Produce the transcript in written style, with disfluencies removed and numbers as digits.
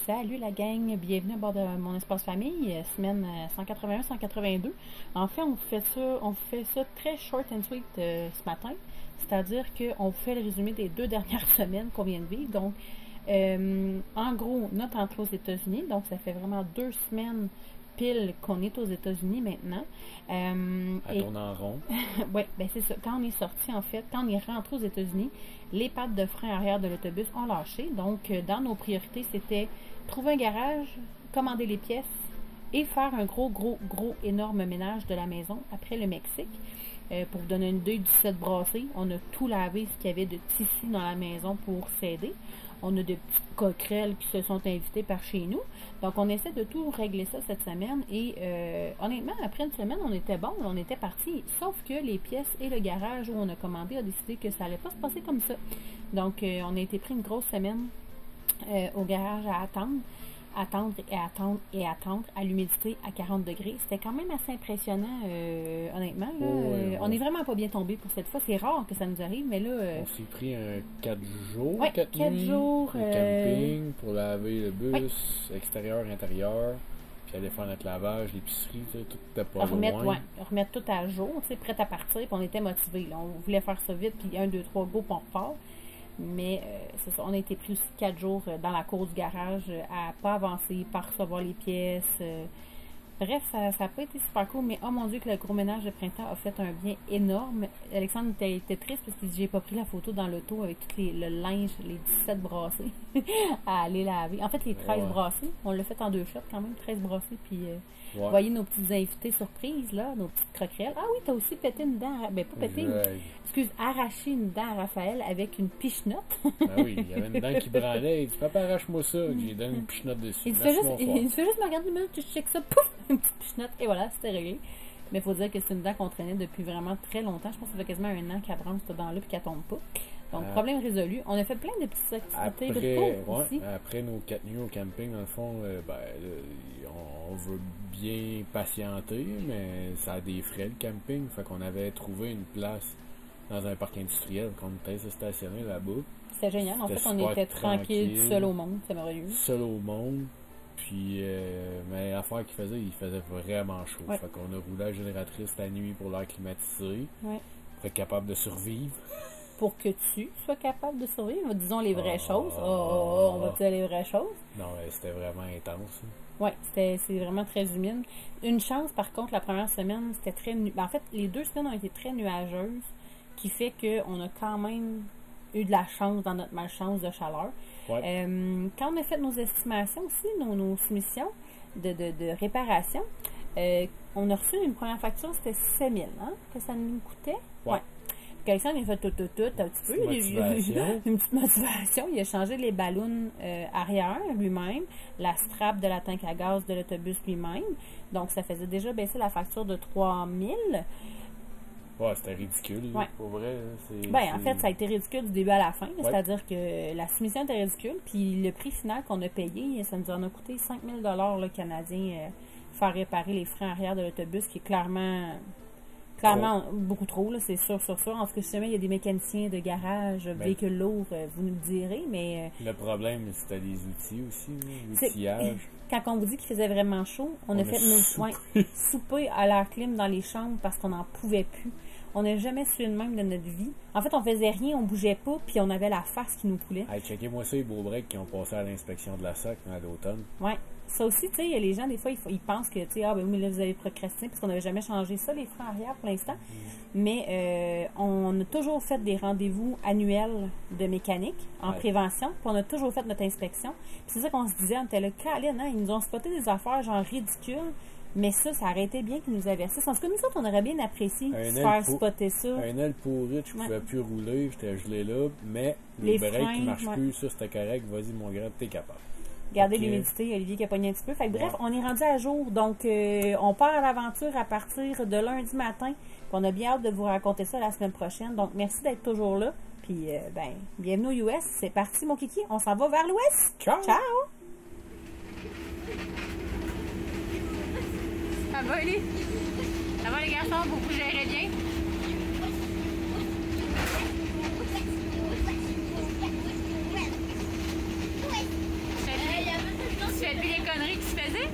Salut la gang, bienvenue à bord de mon espace famille, semaine 181-182. En fait, on fait ça très short and sweet ce matin, c'est-à-dire qu'on fait le résumé des 2 dernières semaines qu'on vient de vivre. Donc, en gros, notre entrée aux États-Unis, donc ça fait vraiment 2 semaines pile qu'on est aux États-Unis maintenant. À tourner en rond. Oui, ben c'est ça. Quand on est sorti, en fait, quand on est rentré aux États-Unis, les pattes de frein arrière de l'autobus ont lâché. Donc, dans nos priorités, c'était trouver un garage, commander les pièces et faire un gros, énorme ménage de la maison après le Mexique. Pour vous donner une idée du set brassé, on a tout lavé ce qu'il y avait de tissu dans la maison pour s'aider. On a de petites coquerelles qui se sont invitées par chez nous. Donc, on essaie de tout régler ça cette semaine. Et honnêtement, après une semaine, on était bon, on était parti. Sauf que les pièces et le garage où on a commandé a décidé que ça n'allait pas se passer comme ça. Donc, on a été pris une grosse semaine au garage à attendre à l'humidité à 40 degrés. C'était quand même assez impressionnant, honnêtement. Là. On n'est vraiment pas bien tombé pour cette fois. C'est rare que ça nous arrive, mais là... on s'est pris 4 jours, ouais, 4 nuits, jours, de camping pour laver le bus, extérieur, intérieur, puis aller faire notre lavage, l'épicerie, tout était pas loin. Remettre tout à jour, prêt à partir, puis on était motivés. Là. On voulait faire ça vite, puis 1, 2, 3, go, puis on repart. Mais c'est ça, on a été pris aussi 4 jours dans la cour du garage à pas avancer, pas recevoir les pièces. Bref, ça n'a pas été super cool, mais oh mon Dieu que le gros ménage de printemps a fait un bien énorme. Alexandre était triste parce qu'il dit j'ai pas pris la photo dans l'auto avec tout le linge, les 17 brassés à aller laver. En fait, les 13 brassés, on l'a fait en 2 shots quand même, 13 brassés, puis vous voyez nos petites invités surprises, là, nos petites croquerelles. Ah oui, t'as aussi pété une dent, ben pas pété, arraché une dent à Raphaël avec une pichenotte. Ben oui, il y avait une dent qui branlait, il dit papa arrache-moi ça, j'ai donné une pichenotte dessus. Il fait juste me regarder, tu check ça, pouf, une petite pichenotte, et voilà, c'était réglé. Mais il faut dire que c'est une dent qu'on traînait depuis vraiment très longtemps. Je pense que ça fait quasiment 1 an qu'elle branle cette dent-là et qu'elle tombe pas. Donc, problème résolu. On a fait plein de petites activités de peau aussi. Après nos 4 nuits au camping, dans le fond, on veut bien patienter, mais ça a des frais, le camping. Fait qu'on avait trouvé une place dans un parc industriel qu'on était se stationner là-bas. C'était génial. En fait, on était tranquille, seul au monde. C'est merveilleux. Seul au monde. Puis, mais l'affaire qu'il faisait, il faisait vraiment chaud. Ouais. Fait qu'on a roulé la génératrice la nuit pour l'air climatisé. Ouais. Pour être capable de survivre. Pour que tu sois capable de survivre, disons les vraies choses. On va dire les vraies choses. Non, mais c'était vraiment intense. Oui, c'est vraiment très humide. Une chance, par contre, la première semaine, c'était très... En fait, les 2 semaines ont été très nuageuses, qui fait qu'on a quand même eu de la chance dans notre malchance de chaleur. Ouais. Quand on a fait nos estimations aussi, nos soumissions de réparation, on a reçu une première facture, c'était 7 000 que ça nous coûtait. Ouais. Alexandre, il a fait tout, un petit peu. Une petite motivation. Il a changé les ballons arrière lui-même, la strap de la tank à gaz de l'autobus lui-même. Donc, ça faisait déjà baisser la facture de 3 000. Ouais, c'était ridicule. Ouais. Pour vrai. En fait, ça a été ridicule du début à la fin. Ouais. C'est-à-dire que la soumission était ridicule. Puis le prix final qu'on a payé, ça nous en a coûté 5 000 $ canadiens faire réparer les freins arrière de l'autobus, qui est clairement beaucoup trop, là, c'est sûr. En tout cas, justement, il y a des mécaniciens de garage, véhicules lourds, vous nous le direz, mais... le problème, c'était les outils aussi, l'outillage. Quand on vous dit qu'il faisait vraiment chaud, on a fait nos souper à l'air clim dans les chambres parce qu'on n'en pouvait plus. On n'a jamais su de même de notre vie. En fait, on faisait rien, on bougeait pas, puis on avait la face qui nous coulait. Hey, checkez-moi ça, les beaux breaks qui ont passé à l'inspection de la SAC à l'automne. Ouais. Ça aussi, tu sais, les gens, des fois, ils pensent que, tu sais, ben oui, mais là, vous avez procrastiné, parce qu'on n'avait jamais changé ça, les freins arrière, pour l'instant. Mais on a toujours fait des rendez-vous annuels de mécanique en prévention, puis on a toujours fait notre inspection. Puis c'est ça qu'on se disait, on était là, Caroline, ils nous ont spoté des affaires, genre, ridicules, mais ça aurait été bien qu'ils nous avertissent. En tout cas, nous autres, on aurait bien apprécié de faire spotter ça. Un aile pourrite, je pouvais plus rouler, j'étais gelé là, mais les breaks qui marchent plus, ça, c'était correct, vas-y, mon grand, t'es capable. Regardez l'humidité, Olivier qui a pogné un petit peu. Fait que, bref, on est rendu à jour. Donc, on part à l'aventure à partir de lundi matin. Puis on a bien hâte de vous raconter ça la semaine prochaine. Donc, merci d'être toujours là. Puis, bienvenue aux US. C'est parti, mon kiki. On s'en va vers l'ouest. Ciao! Ciao! Ça va, Oli? Ça va, les garçons? Vous gérez bien? t'as vu les conneries que tu faisais?